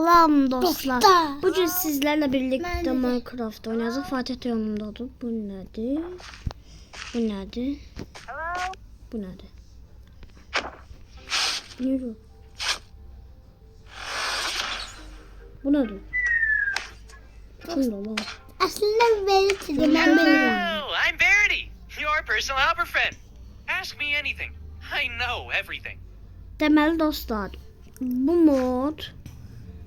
Salam dostlar. Bugün sizlerle birlikte Minecraft oynayacağız. Fatih yanımdadır. Bu nedir? Bu nedir? Bu nedir? Yürü. Bu nedir? Hello, I'm Verity, your personal helper friend. Ask me anything. I know everything. Deməli dostlar, bu mod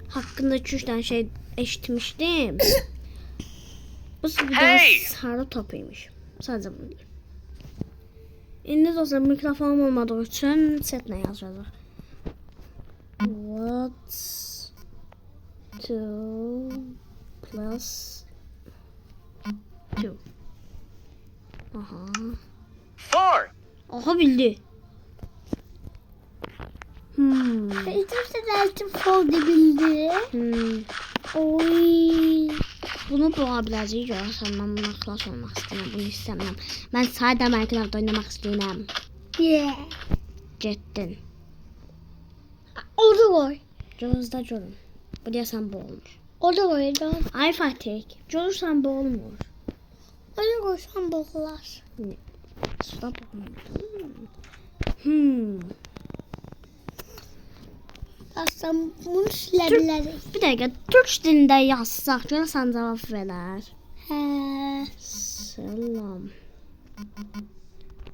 hakkında 2-3 tane şey eşitmiştim. Bu bir Hey! sarı topuymuş. Sadece bunu diyeyim. İndi dostlar mikrofonum olmadığı için setlə yazacağıq. What's 2 plus 2? Aha. 4. Aha bildi. bildi. Oy. Bunu boğabileceği görürsen ben buna klas olmak istemem. Bunu istemem. Ben sadece Minecraft oynamak istiyorum. Yeah. Cidden. Orada koy. Gözde görün. Bu deyəsən bu olmuş. Orada koy. Ay Fatih. Görürsən bu olmur. Orada koysan boğular. Suda boğulmur. Aslında bunu silebiliriz. Bir dəqiqə. Türk dilində yazsaq görürsən cavab verər. He. Selam.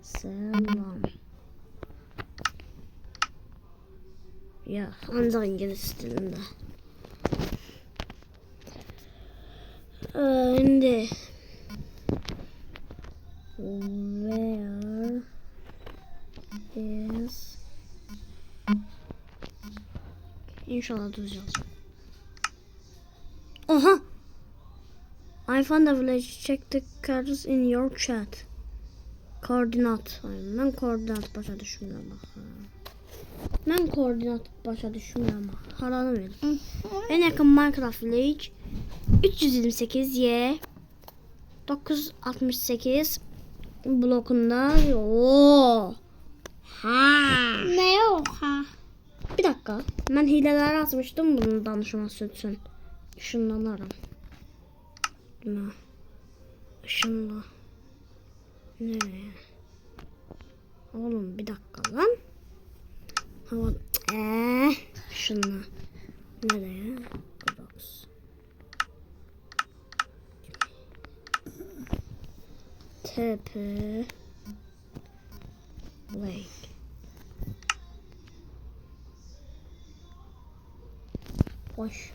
Selam. Ya ancak İngiliz dilinde. Şimdi where is İnşallah düz yazacağım. Aha. I found a village. Check the cards in your chat. Koordinat. Ben koordinat başa düşmüyorum bak. Ben koordinat başa düşmüyorum bak. Haranı verin. En yakın Minecraft village 328 Y 968 blokunda. Oo. Ha. Ne yok ha? Bir dakika. Ben hileler atmıştım bunun danışması için. Işınlanırım. Ne? Işınla. Nereye? Oğlum bir dakika lan. Hava. Işınla. Nereye? Box. Tepe. Lake. Boş.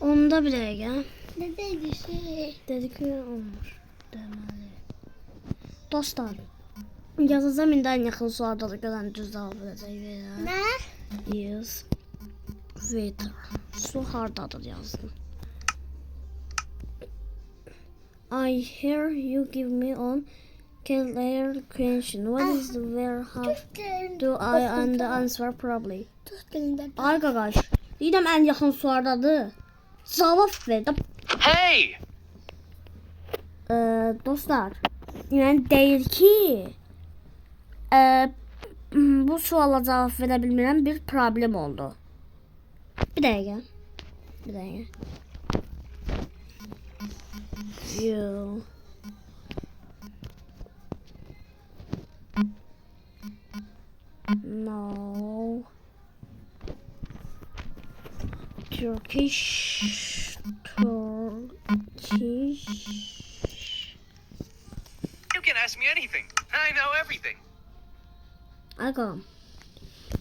Onda bile gel. Ne dedi şey? Dedik mi olmuş. Demeli. Dostlar. Yazacağım indi en yakın sularda da gelen düz cevap verəcək. Ne? Yes. Water. Su hardadır yazdım. I hear you give me on clear question. What is the where how do I and the answer probably? Tut dilinde. Ay qaqaş. Deyirəm en yakın sulardadır. Cavab ver. Hey! Dostlar, yani değil ki bu suala cevap verə bilmirəm, bir problem oldu. Bir dəqiqə. Bir dəqiqə. You know Turkish. You can ask me anything. I know everything. Ağam,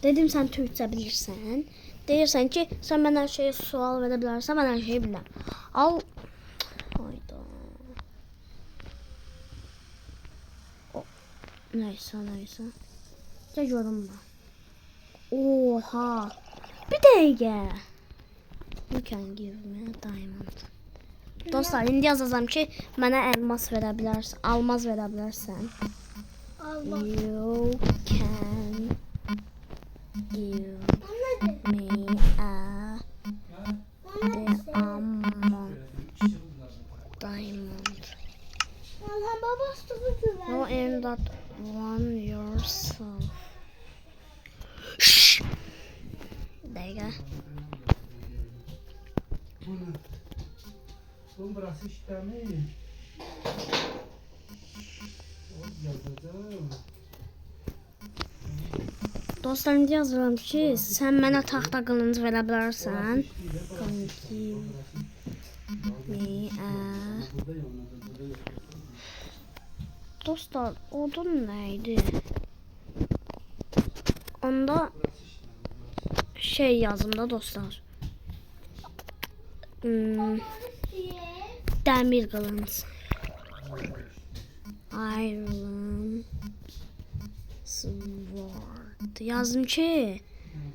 dedim sen Türkçe bilirsən. Deyirsən ki, sen bana her şeye sual verə bilərsən, mən hər şeyi bilirəm. Al. Hayda. Neyse. Gəl görüm ben. Oha. Bir dəqiqə. You can give me a diamond. Dostlar, indi yazacağım ki, mənə elmas verə bilərsən, almaz verə bilərsən. Allah. You can give me a diamond. Allah babası bu güven. No end that one yourself. Shh. Bir dakika. Bunu. Oğlum burası işlemiş. Yazacağım. Dostlarım yazıram ki, sən mənə taxta qılınc verə bilərsən. Dostlar, odun neydi? Onda şey yazım da dostlar. Demir kılınç. Iron Sword. Yazdım ki,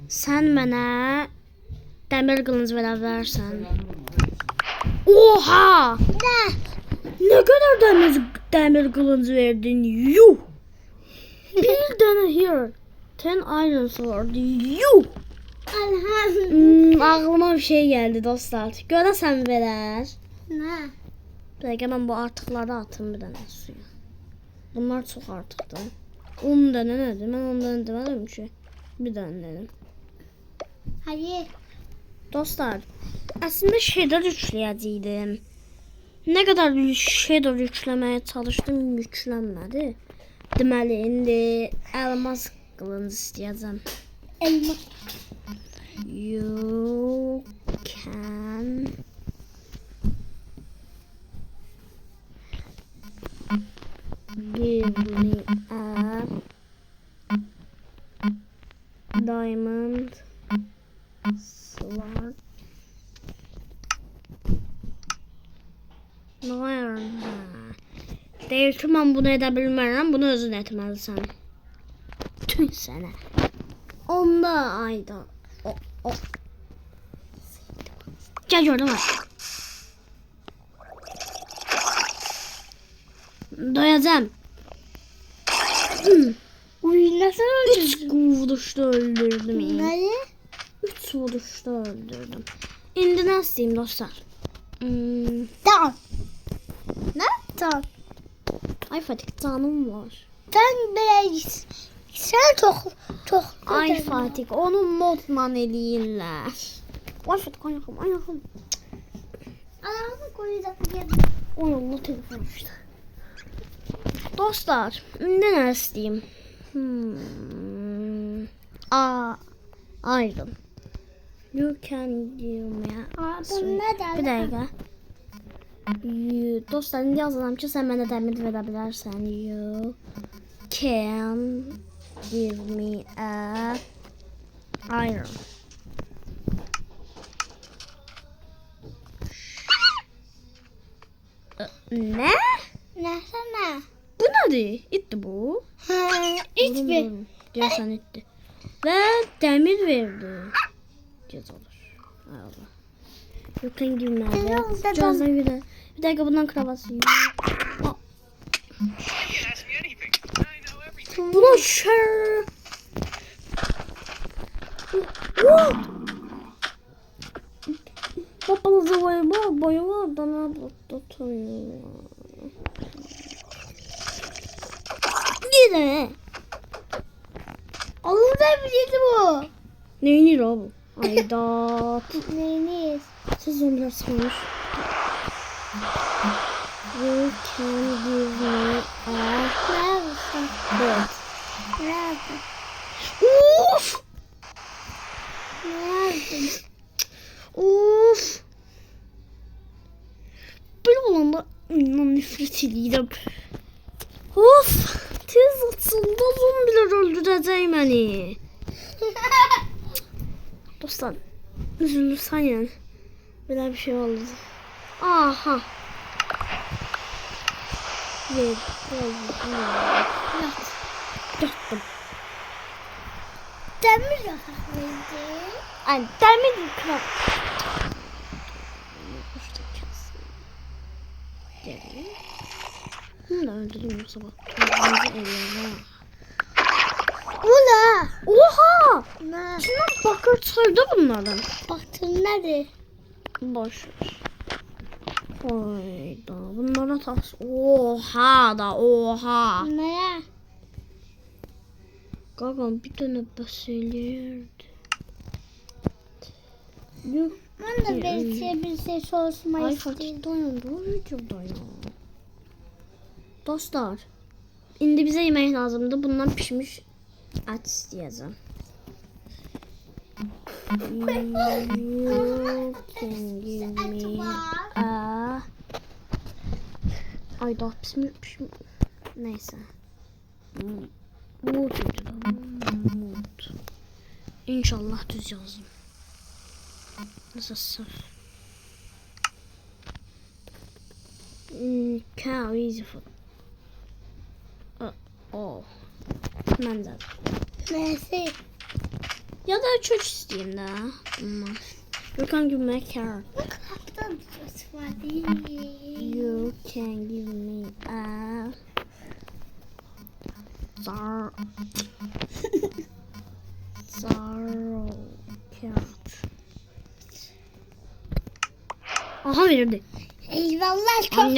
sen mənə demir kılınç verə bilərsən. Oha! Ne kadar demir kılınç verdin? Yuh! Bir tane here. 10 iron sword. Yuh! Ağlıma bir şey geldi dostlar. Görəsən verər. Ne? Bir dakika, ben bu artıkları atım bir tane suya. Bunlar çok artıktı. 10 tane nedir? Ben 10 tane demedim ki. Bir tane dedim. Hayır. Dostlar, aslında shader yükləyəcəydim. Ne kadar shader yükləməyə çalışdım, yüklənmədi. Deməli, indi elmas qılınc istəyəcəm. Elma. You can give me a diamond sword. Deyir ki, mən bunu edə bilmərəm, bunu özün etməlisən. Tüy sənə. Onda ayda. Gel gördün mü? Doyacağım. Uy nasıl öldürdün? 3 vuruşta öldürdüm. Neyi? 3 vuruşta öldürdüm. İndi ne isteyeyim dostlar? Tamam. Ne? Tamam. Ay Fatih, canım var. Sen biraz sen çok Ay Fatih, onu modla eləyirlər. Ay Fatih, ayağım. Ayağını koyacak bir Oy Allah, telefon işte. Dostlar, indi nə istəyim? Iron. You can give me a bu ne Bir dakika. Dostlar, indi yazıram ki, sən mənə dəmir verə bilərsən. You can give me a iron. Ne? Ne sana? Bu nedir? İtti bu. Hiçbir. Gel sen itti. Ve demir verdi. Göz olur. Ay Allah. You can give me a Tamam. Cazına göre. Bir dakika, bundan kravası yok. You can ask me anything. I know everything. Buna şer. Babanızı boyama bana tutuyor. Yine. Olur da bilirdi bu. Neyini o bu? Ayda. Neyiniz? Siz zombiler sıkılmış. You can give me a Neredesin? bird. Nerede? Uf! Nerede? Uf! Böyle olanda ondan nefret ediyorum. Of! Tez atında zombiler öldürecek beni. Dostlar, üzülürsen yani. Böyle bir şey oldu. Aha. Yattım. Demir yasaklıydı. Ay, demir kral. Bunu da öldürdüm yoksa bak. Bu ne? Oha! Ne? Şundan bakır çıkardı bunlardan. Baktın nerede? Boş ver. Hayda, bunlara tas. Oha da oha. Ne? Gagam bir tane baseliyerdi. Yok. Ben de bir şey sormak Ay istedim. fakirdoyum, bu videodayım. Dostlar, indi bize yemek lazımdı. Bundan pişmiş et isteyeceğim. You can give me a... Ay daha pişmiş. Neyse. Mut. İnşallah düz yazdım. Nasıl sır? Cow easy food. Oh. Ben de. Neyse. Ya da çocuk isteyeyim de. You can give me a carrot. Kaptan söz var değil. You can give me a... Zar... Zaro carrot. Aha verirdi. Eyvallah çok.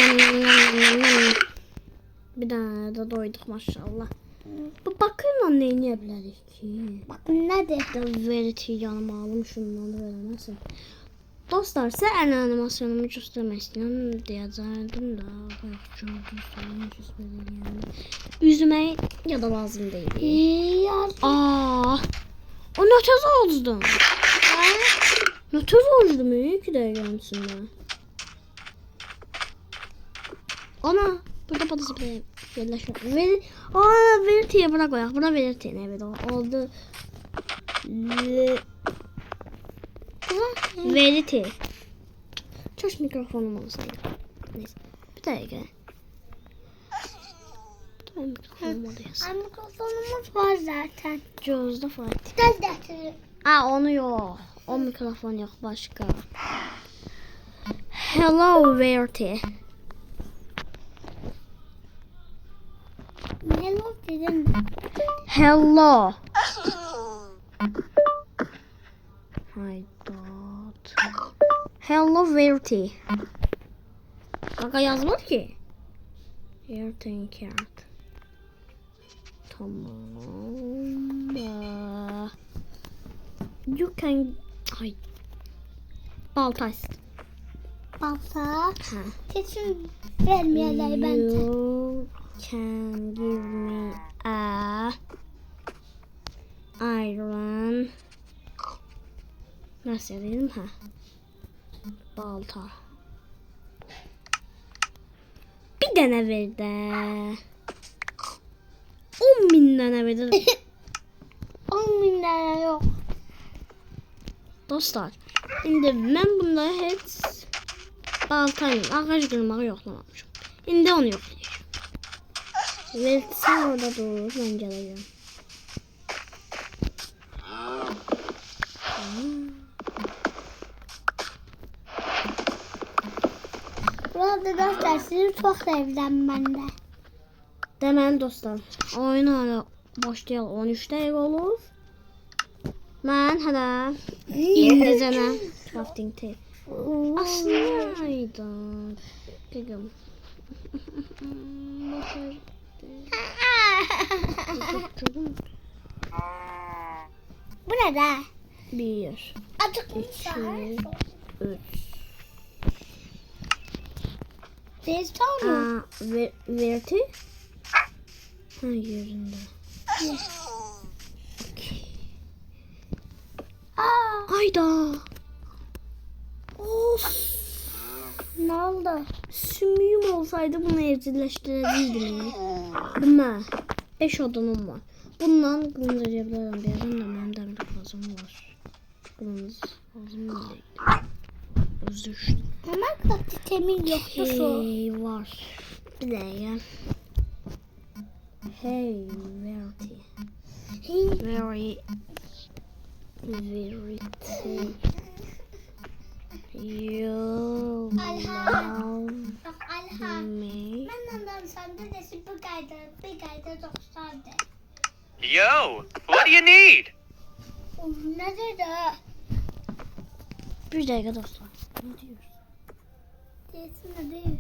Bir tane de doyduk maşallah. Bu bakayım lan neyini yapabilirik ki? Bakın nedir? Da veriti yanıma alım şundan da veremezsin. Dostlar size en animasyonumu göstermek istiyorum diyecektim da. Üzüme ya da lazım değil. Ya. Aa, o nötez oldu. Nötez oldu mu? İyi ki de gelmişsin ben. Ana, burada patlısı bir yerleşme. Veritiye bırak o ya. Buna veritiye ne böyle oldu. Veriti. Çalış mikrofonum olsaydı. Neyse. Bir dakika. Tamam mikrofonum oluyorsun. Mikrofonumuz var zaten. Gözde Fatih. Gel getirin. Aa onu yok. O mikrofon yok başka. Hello Verity. Hello dedim. Hello. Haydat. Hello Verity. Kanka yazmadı ki. Verity carrot. Tamam. You can... Ay. Balta istedim. Balta. Ha. Kesin vermeyeler bence. You can give me a iron. Nasıl yazayım ha? Balta. Bir tane ver de. 10.000 tane ver de. 10.000 lira yok. Dostlar, indi mən bunları heç baltayla ağac qırmağı yoxlamamışım. İndi onu yoxlayacağım. Vertisi orada dur, mən gələcəm. Burada dostlar sizi çok sevdim ben de. Deməli dostlar, oyun hala başlayalım. 13 dəqiqə olur. Mən hələ indicənə crafting table. Aslında Gıgım. Bu ne de? 1, Acıkmışlar. 3. Destan mı? Verti? Ha yerinde. Hayda. Of. Ne oldu? Sümüğüm olsaydı bunu evcilleştirebilirdim. Bilmem. 5 odunum var. Bundan kılındırabilirim. Bir yerden de benim demir kazım var. Kılınız lazım değil. Özür. Ama katı temel yoktu su. Hey var. Bir dakika. Hey Verity. Very you love Bak Alha. me. Ben ondan sonra da bir kayda 90 de. Yo, what do you need? Ne dedi? Bir dakika dostlar. Ne diyorsun? Desin de değil.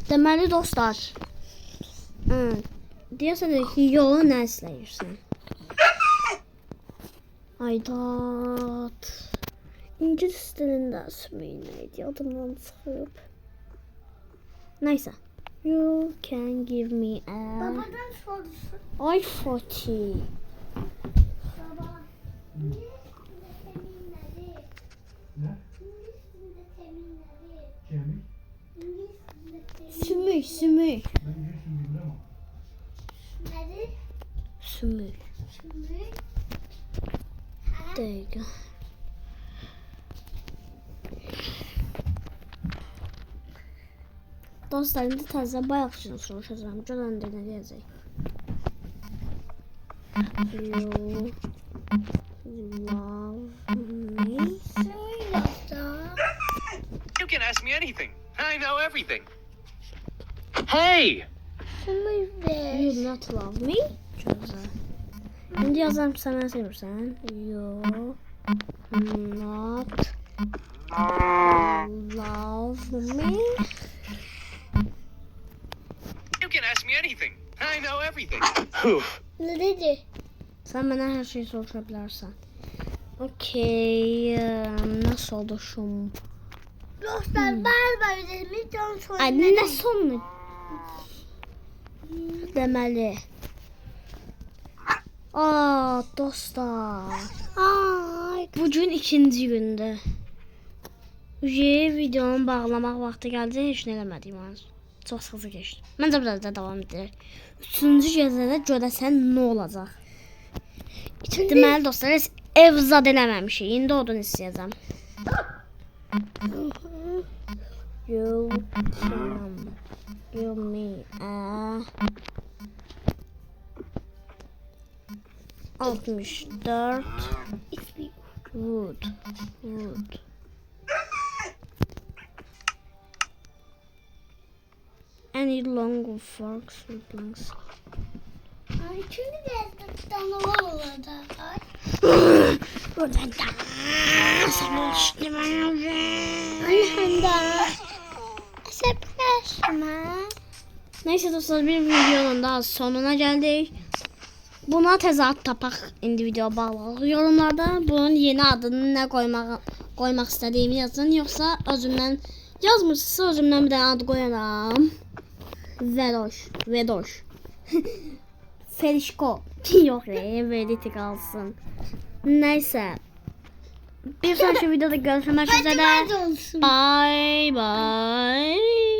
Deməli dostlar. Deyəsən ki, yolu nə istəyirsən? Aydat. İngiliz dilində sümüyü neydi? Adımdan çıxıb. Neyse. You can give me a Babadan sordusun. iPhone. Baba. İngiliz dilinde temin nedir? Ne? İngiliz dilinde temin nedir? Kemik. İngiliz dilinde temin Sümük. Ben girsin bilmem ama. nedir? Sümük. Şimdi. Dəqiqə. Dostlar, indi təzə bayaqçını soruşacağım. Görən də nə deyəcək. You love me. Söyle da. You can ask me anything. I know everything. Hey! Söyle ver. You not love me. Çok güzel. İndi yazarım sən məni sevirsən. You not love me. You can ask me anything. I know everything. Ne dedi? Sən mənə hər şeyi soruşa bilərsən. Okey. Nasıl oluşum? Dostlar bağırma üzerimiz can sonra. Ay, nə sonu? Deməli. Aa, dostlar. Ay. Bugün ikinci gündür. Videonun bağlamaq vaxtı gəldi, heç nə eləmədim mən. Çox sıxıcı keçdi. Məncə biraz da davam edir. Üçüncü gecədə görəsən nə olacaq? Deməli dostlar, heç ev zad eləməmişik. İndi odun istəyəcəm. You can give me a 64 wood. Any long forks or planks? Ay çünkü de canavar oldu. Ay. Buradan da sana işte Alhamdulillah. Sepleşme. Neyse dostlar, bir videonun daha sonuna geldik. Buna tezat tapaq indi video bağlayaq. Yorumlarda bunun yeni adını ne koymaq istədiyimi yazın. Yoxsa özümdən yazmırsınızsa özümdən bir dənə ad qoyaram. Vedoş. Felişko. Yox, Vediti qalsın. Neyse. Bir sonraki videoda görüşmək üzere. Hadi olsun. Bye bye.